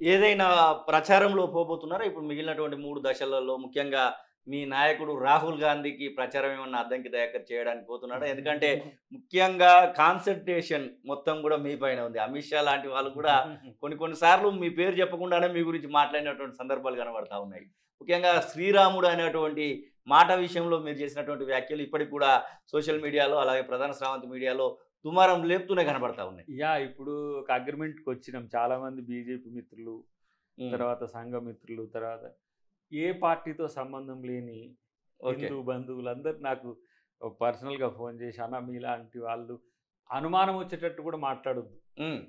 ఏదైనా ప్రచారంలో పోబోతున్నారా? ఇప్పుడు మిగిలినటువంటి 3 దశలలో ముఖ్యంగా మీ నాయకుడు రాహుల్ గాంధీకి ప్రచారం ఏమన్నా అద్దంకి దయాకర్ చేయడానికి పోతున్నాడా? ఎందుకంటే ముఖ్యంగా కాన్సంట్రేషన్ మొత్తం గూడా మీ పైన ఉంది. అమిత్ షా లాంటి వాళ్ళు కూడా కొన్ని కొన్ని సార్లు మీ పేరు చెప్పకుండానే మీ గురించి మాట్లాడినటువంటి సందర్భాలు కనబడతా ఉన్నాయి. ముఖ్యంగా శ్రీరాముడు అనేటువంటి మాట విషయంలో మీరు చేసినటువంటి వ్యాఖ్యలు ఇప్పటికి కూడా సోషల్ మీడియాలో అలాగే ప్రధాన స్రవంతి మీడియాలో దుమారం లేపుతూనే కనబడతా ఉన్నాయి. ఇప్పుడు ఒక అగ్రిమెంట్‌కొచ్చినాం. చాలామంది బీజేపీ మిత్రులు, హ్మ్. తర్వాత సంఘ మిత్రులు, తర్వాత ఏ పార్టీతో సంబంధం లేని ఓకే. హిందూ బంధువులందరూ నాకు పర్సనల్‌గా ఫోన్ చేసి, "అన్న మీలాంటి వాళ్ళు అనుమానం వచ్చేటట్టు కూడా మాట్లాడొద్దు. హ్మ్.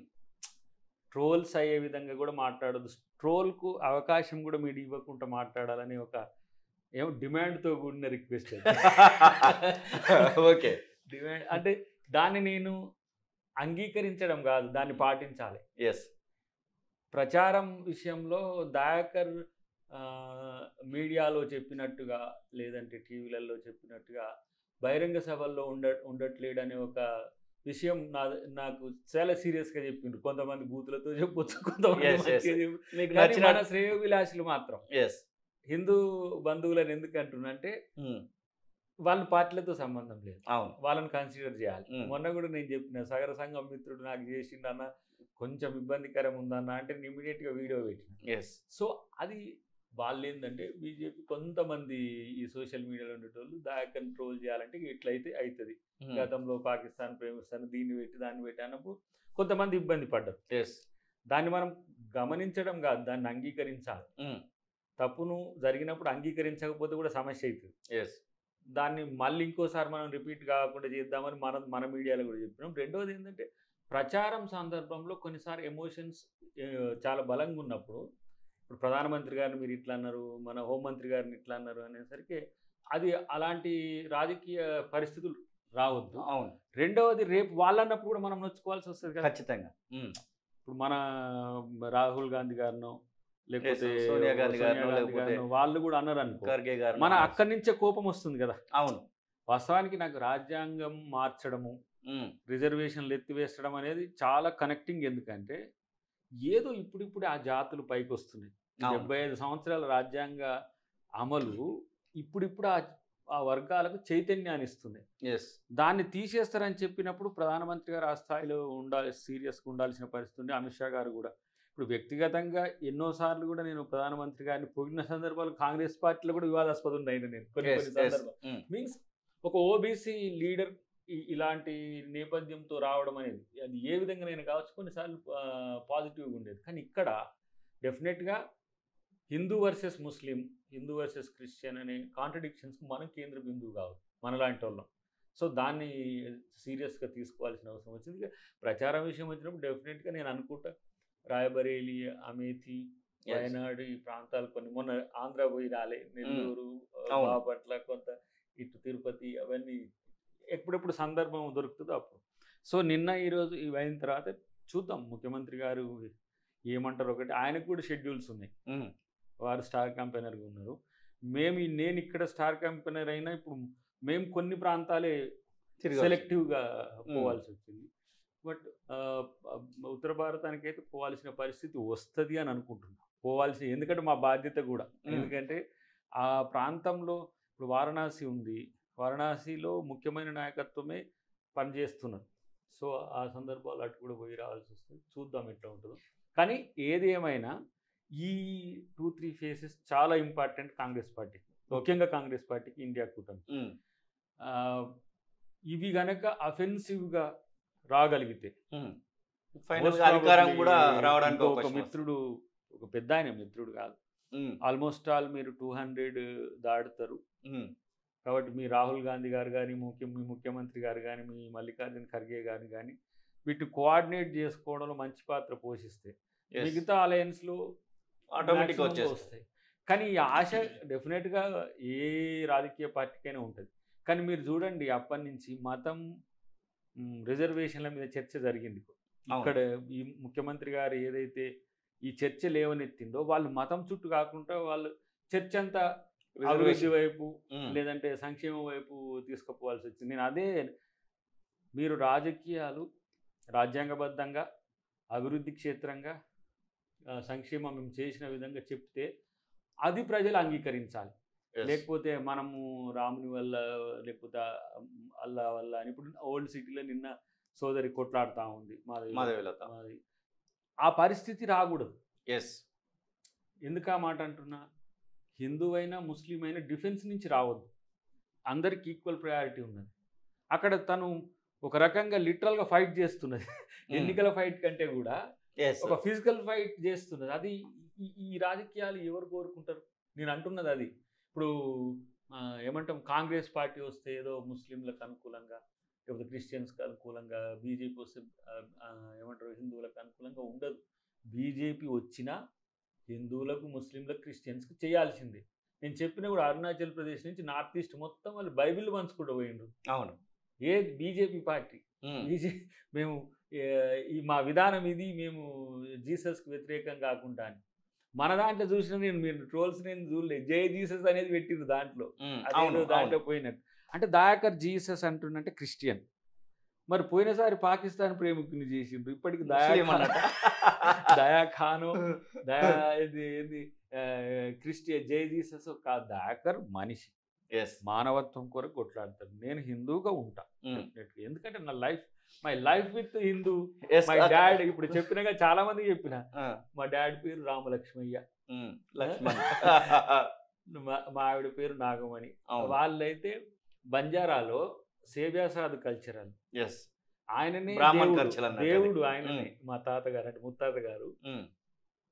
ట్రోల్స్ అయ్యే విధంగా కూడా మాట్లాడొద్దు. ట్రోల్‌కు అవకాశం కూడా మీరు ఇవ్వకుండా మాట్లాడాలని" ఒక డిమాండ్‌తో కూడిన రిక్వెస్ట్ అది. ఓకే. డిమాండ్ అంటే దాన్ని నేను అంగీకరించడం కాదు, దాన్ని పాటించాలి. యెస్. ప్రచారం విషయంలో దయాకర్ మీడియాలో చెప్పినట్టుగా, లేదంటే టీవీలలో చెప్పినట్టుగా బహిరంగ సభల్లో ఉండట్లేడనే ఒక విషయం నాకు చాలా సీరియస్‌గా చెప్పిండ్రు. కొంతమంది బూతులతో చెప్పొచ్చు, కొంతమంది యెస్. యెస్. మంచిగా చెప్పు. మీకు కానీ నచ్చిన మన శ్రేయోభిలాషులు మాత్రం యెస్. హిందూ బంధువులని ఎందుకు అంటున్నంటే, హ్మ్. వాళ్ళు పార్టీలతో సంబంధం లేదు. అవును. వాళ్ళని కన్సిడర్ చేయాలి. హ్మ్. మొన్న కూడా నేను చెప్పిన సగర సంఘం మిత్రుడు నాకు చేసిండన్న, కొంచెం ఇబ్బందికరం ఉందన్న అంటే నేను ఇమ్మీడియేట్‌గా వీడియో పెట్టిన. యెస్. సో, అది వాళ్ళేందంటే బీజేపీ కొంతమంది ఈ సోషల్ మీడియాలో ఉండేటోళ్ళు దాన్ని ట్రోల్ చేయాలంటే ఇట్లయితే అయితది. హ్మ్. గతంలో పాకిస్తాన్ ప్రేమిస్తాను, దీన్ని పెట్టి, దాన్ని పెట్టి అన్నప్పుడు కొంతమంది ఇబ్బంది పడ్డారు. యెస్. దాన్ని మనం గమనించడం కాదు, దాన్ని అంగీకరించాలి. హ్మ్. తప్పును జరిగినప్పుడు అంగీకరించకపోతే కూడా సమస్య అయితది. యెస్. దాన్ని మళ్ళీ ఇంకోసారి మనం రిపీట్ కాకుండా చేద్దామని మన మీడియాలో కూడా చెప్పినాం. రెండోది ఏంటంటే, ప్రచారం సందర్భంలో కొన్నిసార్లు ఎమోషన్స్ చాలా బలంగా ఉన్నప్పుడు, ఇప్పుడు ప్రధానమంత్రి గారిని మీరు ఇట్లా అన్నారు, మన హోంమంత్రి గారిని ఇట్లా అన్నారు అనేసరికి అది అలాంటి రాజకీయ పరిస్థితులు రావద్దు. అవును. రెండవది రేపు వాళ్ళన్నప్పుడు కూడా మనం నొచ్చుకోవాల్సి వస్తది కదా! ఖచ్చితంగా. హ్మ్. ఇప్పుడు మన రాహుల్ గాంధీ గారినో, యెస్. లేకపోతే సోనియా గాంధీ సోనియా గారినో గాంధీ లేకపోతే గారినో వాళ్ళు కూడా అన్నారనుకో, ఖర్గే గారినో మన అనొచ్చు. అక్కడి నుంచే కోపం వస్తుంది కదా! అవును. వాస్తవానికి నాకు రాజ్యాంగం మార్చడము, హ్మ్. రిజర్వేషన్లు ఎత్తివేసడం అనేది చాలా కనెక్టింగ్. ఎందుకంటే ఏదో ఇప్పుడిప్పుడే ఆ జాతులు పైకొస్తున్నాయి. అవును. 75 సంవత్సరాల రాజ్యాంగ అమలు ఇప్పుడిప్పుడు ఆ వర్గాలకు చైతన్యాన్ని ఇస్తుంది. యెస్. దాన్ని తీసేస్తారని చెప్పినప్పుడు ప్రధానమంత్రి గారు ఆ స్థాయిలో సీరియస్‌గా ఉండాల్సిన పరిస్థితి ఉంది. అమిత్ షా గారు కూడా. ఇప్పుడు వ్యక్తిగతంగా ఎన్నో సార్లు కూడా నేను ప్రధానమంత్రి గారిని పొగిడిన సందర్భాలు కాంగ్రెస్ పార్టీలో కూడా వివాదాస్పదం నేను కొన్ని యెస్. కొన్ని యెస్. సందర్భాలు. హ్మ్. మీన్స్ ఒక ఓబీసీ లీడర్ ఇలాంటి నేపథ్యంతో రావడం అనేది అది ఏ విధంగానైనా కావచ్చు, కొన్నిసార్లు పాజిటివ్‌గా ఉండేది. కానీ ఇక్కడ డెఫినెట్‌గా హిందూ వర్సెస్ ముస్లిం, హిందూ వర్సెస్ క్రిస్టియన్ అనే కాంట్రడిక్షన్స్‌కి మనం కేంద్ర బిందువు కావద్దు, మనలాంటోళ్ళం. సో, దాన్ని సీరియస్‌గా తీసుకోవాల్సిన అవసరం వచ్చింది. ఇక ప్రచారం విషయం వచ్చినప్పుడు డెఫినెట్‌గా నేను అనుకుంటా రాయబరేలీ, అమేథీ, యెస్. వయనాడు ఈ ప్రాంతాలు కొన్ని మొన్న ఆంధ్ర పోయి రాలే. హ్మ్. నెల్లూరు, అవును. బాపట్ల, కొంత ఇటు తిరుపతి అవన్నీ ఎప్పుడెప్పుడు సందర్భం దొరుకుతుందో అప్పుడు. సో, నిన్న ఈరోజు ఇవయిన తర్వాత చూద్దాం ముఖ్యమంత్రి గారు ఏమంటారో. ఒకటి ఆయనకు కూడా షెడ్యూల్స్ ఉన్నాయి. హ్మ్. వారు స్టార్ క్యాంపెయినర్‌గా ఉన్నారు. నేనిక్కడ స్టార్ క్యాంపెయినర్ అయినా ఇప్పుడు మేము కొన్ని ప్రాంతాలే తిరగొచ్చు. సెలెక్టివ్‌గా హ్మ్. పోవాల్సొచ్చింది. బట్ ఆహ్, ఆహ్, ఉత్తర భారతానికైతే పోవాల్సిన పరిస్థితి వస్తది అని అనుకుంటున్నా. ఎందుకంటే మా బాధ్యత గూడా. హ్మ్. ఎందుకంటే ఆ ప్రాంతంలో ఇప్పుడు వారణాసి ఉంది. వారణాసిలో ముఖ్యమైన నాయకత్వమే పనిచేస్తున్నారు. సో, ఆ సందర్భాల్లో అటు కూడా పోయి రావాల్సొస్తది. చూద్దాం ఎట్లా ఉంటదో. కానీ ఏది ఏమైనా ఈ 2, 3 ఫేసెస్ చాలా ఇంపార్టెంట్ కాంగ్రెస్ పార్టీకి. ముఖ్యంగా కాంగ్రెస్ పార్టీకి, ఇండియా కూటమికి. హ్మ్. ఆహ్, ఇవి గనక అఫెన్సివ్‌గా రాగలిగితే హ్మ్. మోస్ట్ ఫైనల్‌గా అధికారం ప్రాబబ్లీ గూడా రావడానికి ఇంకొక అవకాశం వస్తది. మిత్రుడు, ఒక పెద్దాయన మిత్రుడు కాదు. హ్మ్. ఆల్మోస్ట్ ఆల్ మీరు 200 దాటుతారు. హ్మ్. కాబట్టి మీ రాహుల్ గాంధీ గారు గాని, మీ ముఖ్యమంత్రి గారు గాని, మీ మల్లికార్జున ఖర్గే గారు గాని, వీటిని కోఆర్డినేట్ చేసుకోవడంలో మంచి పాత్ర పోషిస్తే యెస్. మిగతా అలయన్స్‌లో ఆటోమేటిక్‌గా మాక్సిమంగా వచ్చేస్తాయి. వస్తాయి. కానీ ఈ ఆశ డెఫినిట్‌గా ఏ రాజకీయ పార్టీకైనా ఉంటది. కానీ మీరు చూడండి అప్పటినుంచి మతం, రిజర్వేషన్‌ల మీద చర్చ జరిగింది. అవును. ఇక్కడ ఈ ముఖ్యమంత్రి గారు ఏదైతే ఈ చర్చ లేవనెత్తిండో, వాళ్ళు మతం చుట్టూ కాకుండా వాళ్ళు చర్చ అంతా అభివృద్ధి రిజర్వేషన్. వైపు, హ్మ్. లేదంటే సంక్షేమం వైపు తీసుకుపోవాల్సొచ్చింది. నేను అదే, మీరు రాజకీయాలు రాజ్యాంగబద్ధంగా, అభివృద్ధి క్షేత్రంగా సంక్షేమం మేము చేసిన విధంగా చెప్తే అది ప్రజలు అంగీకరించాలి. Yes. లేకపోతే మనము రాముని వల్ల లేకపోతే అల్లా వల్ల అని ఇప్పుడు ఓల్డ్ సిటీలో నిన్న సోదరి కొట్లాడుతూ ఉంది మాధవీలత. మాది ఆ పరిస్థితి రాకూడదు. ఎస్ ఎందుకు ఆ మాట అంటున్నా, హిందూ అయినా ముస్లిం అయినా డిఫెన్స్ నుంచి రావద్దు, అందరికి ఈక్వల్ ప్రయారిటీ ఉన్నది. అక్కడ తను ఒక రకంగా లిటరల్గా ఫైట్ చేస్తున్నది, ఎన్నికల ఫైట్ కంటే కూడా ఒక ఫిజికల్ ఫైట్ చేస్తున్నది. అది ఈ రాజకీయాలు ఎవరు కోరుకుంటారు? నేను అంటున్నది అది. ఇప్పుడు ఏమంటాం, కాంగ్రెస్ పార్టీ వస్తే ఏదో ముస్లింలకు అనుకూలంగా లేకపోతే క్రిస్టియన్స్కి అనుకూలంగా, బీజేపీ వస్తే ఏమంటారు హిందువులకు అనుకూలంగా ఉండదు. బీజేపీ వచ్చినా హిందువులకు ముస్లింలకు క్రిస్టియన్స్కి చేయాల్సిందే. నేను చెప్పిన కూడా అరుణాచల్ ప్రదేశ్ నుంచి నార్త్ ఈస్ట్ మొత్తం వాళ్ళు బైబిల్ పంచుకుంటూ పోయిండ్రు. అవును, ఏ బీజేపీ పార్టీ మేము మా విధానం ఇది, మేము జీసస్కి వ్యతిరేకం కాకుండా అని. మన దాంట్లో చూసిన మీరు ట్రోల్స్ నేను చూడలేదు, జై జీసస్ అనేది పెట్టిండ్రు దాంట్లో, దాంట్లో పోయినట్టు. అంటే దయాకర్ జీసస్ అంటుండంటే క్రిస్టియన్. మరి పోయినసారి పాకిస్తాన్ ప్రేమికుని చేసిండ్రు, ఇప్పటికి దయాఖాను క్రిస్టియన్, జై జీసస్ కాదు, దయాకర్ మనిషి, మానవత్వం కొరకు కొట్లాడతాడు. నేను హిందూగా ఉంటా ఎందుకంటే నా life, my life with Hindu. My dad, ఇప్పుడు చెప్పినగా చాలా మంది చెప్పిన, మా డాడ్ పేరు రామలక్ష్మయ్య, మా ఆవిడ పేరు నాగమణి. వాళ్ళైతే బంజారాలో సేవ్యాసాద్ కల్చరల్, ఆయననే దేవుడు, ఆయననే మా తాతగారు అంటే ముత్తాత గారు.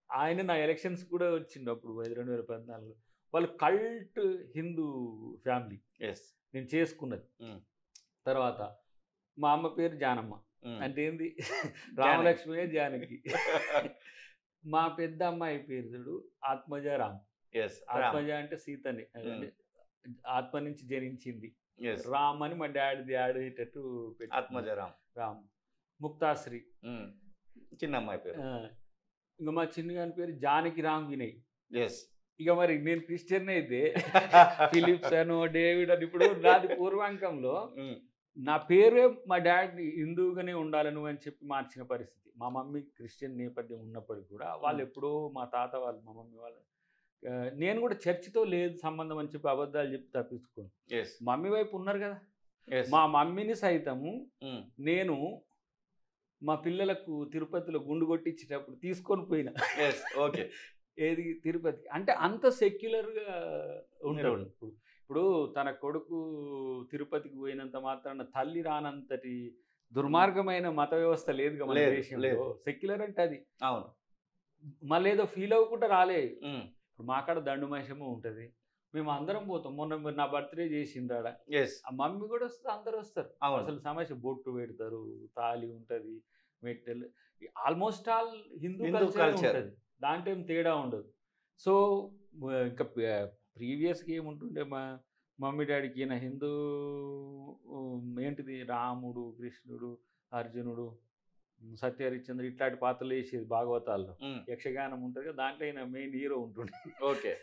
ఆయన నా ఎలక్షన్స్ కూడా వచ్చిండప్పుడు 2014. వాళ్ళు కల్ట్ హిందూ ఫ్యామిలీ నేను చేసుకున్నది. తర్వాత మా అమ్మ పేరు జానమ్మ, అంటే ఏంది రామలక్ష్మి జానకి. మా పెద్ద అమ్మాయి పేరు చూడు ఆత్మజ రామ్. ఆత్మజ అంటే సీతని, ఆత్మ నుంచి జనించింది. రామ్ అని మా డాడీ యాడ్ అయ్యేటట్టు ఆత్మజ రామ్. ముక్తాశ్రీ చిన్న అమ్మాయి పేరు. ఇంకా మా చిన్నగాని పేరు జానకి రామ్ వినయ్. ఇక మరి నేను క్రిస్టియన్ అయితే ఫిలిప్స్ అను డేవిడ్ అని. ఇప్పుడు నాది పూర్వాంకంలో నా పేరే మా డాడీ హిందువుగానే ఉండాలను అని చెప్పి మార్చిన పరిస్థితి. మా మమ్మీ క్రిస్టియన్ నేపథ్యం ఉన్నప్పటికీ కూడా వాళ్ళు ఎప్పుడో మా తాత వాళ్ళు, మా మమ్మీ వాళ్ళు, నేను కూడా చర్చితో లేదు సంబంధం అని చెప్పి అబద్ధాలు చెప్పి తప్పించుకోను. మమ్మీ వైపు ఉన్నారు కదా, మా మమ్మీని సైతము నేను మా పిల్లలకు తిరుపతిలో గుండు కొట్టించేటప్పుడు తీసుకొని పోయినా. ఏది తిరుపతికి, అంటే అంత సెక్యులర్గా ఉంటాడు. ఇప్పుడు తన కొడుకు తిరుపతికి పోయినంత మాత్రాన తల్లి రానంతటి దుర్మార్గమైన మత వ్యవస్థ లేదు మన దేశంలో. సెక్యులర్ అంటే అది. అవును, మళ్ళీ ఏదో ఫీల్ అవ్వకుండా రాలే. ఇప్పుడు మా కాడ దండు మహిషము ఉంటుంది, మేము అందరం పోతాం. మొన్న మీరు నా బర్త్డే చేసిండ్రాడ, ఆ మమ్మీ కూడా వస్తుంది, అందరు వస్తారు. అసలు సమస్య బొట్టు పెడతారు, తాళి ఉంటుంది, మెట్టెలు, ఆల్మోస్ట్ ఆల్ హిందూ కల్చర్ ఉంటుంది, దాంట్లో ఏం తేడా ఉండదు. సో ఇంకా ప్రీవియస్గా ఏముంటుండే, మా మమ్మీ డాడీకి ఈయన హిందూ ఏంటిది రాముడు, కృష్ణుడు, అర్జునుడు, సత్యహరిశ్చంద్ర ఇట్లాంటి పాత్రలు వేసేది భాగవతాల్లో. యక్షగానం ఉంటుంది కదా, దాంట్లో ఈయన మెయిన్ హీరో ఉంటుండే.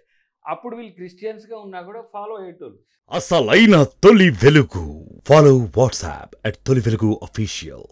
అప్పుడు వీళ్ళు క్రిస్టియన్స్గా ఉన్నా కూడా ఫాలో అయ్యేటోళ్ళు. అసలైన తొలి వెలుగు. ఫాలో వాట్సాప్ @తొలి వెలుగు అఫీషియల్.